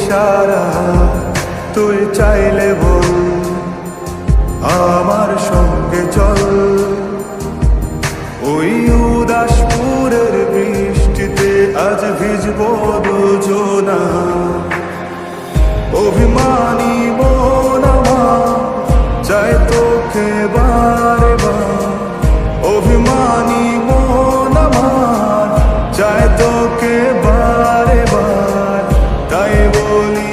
ইশারা তুই চাইলে বল আমার সঙ্গে চল। ওই উদাসপুরের বৃষ্টিতে আজ ভিজব দুজনা। অভিমানী মন আমার চাই তোকে বারে বার, অভিমানী মন আমার চাই তোকে বারে বার। তাই বলি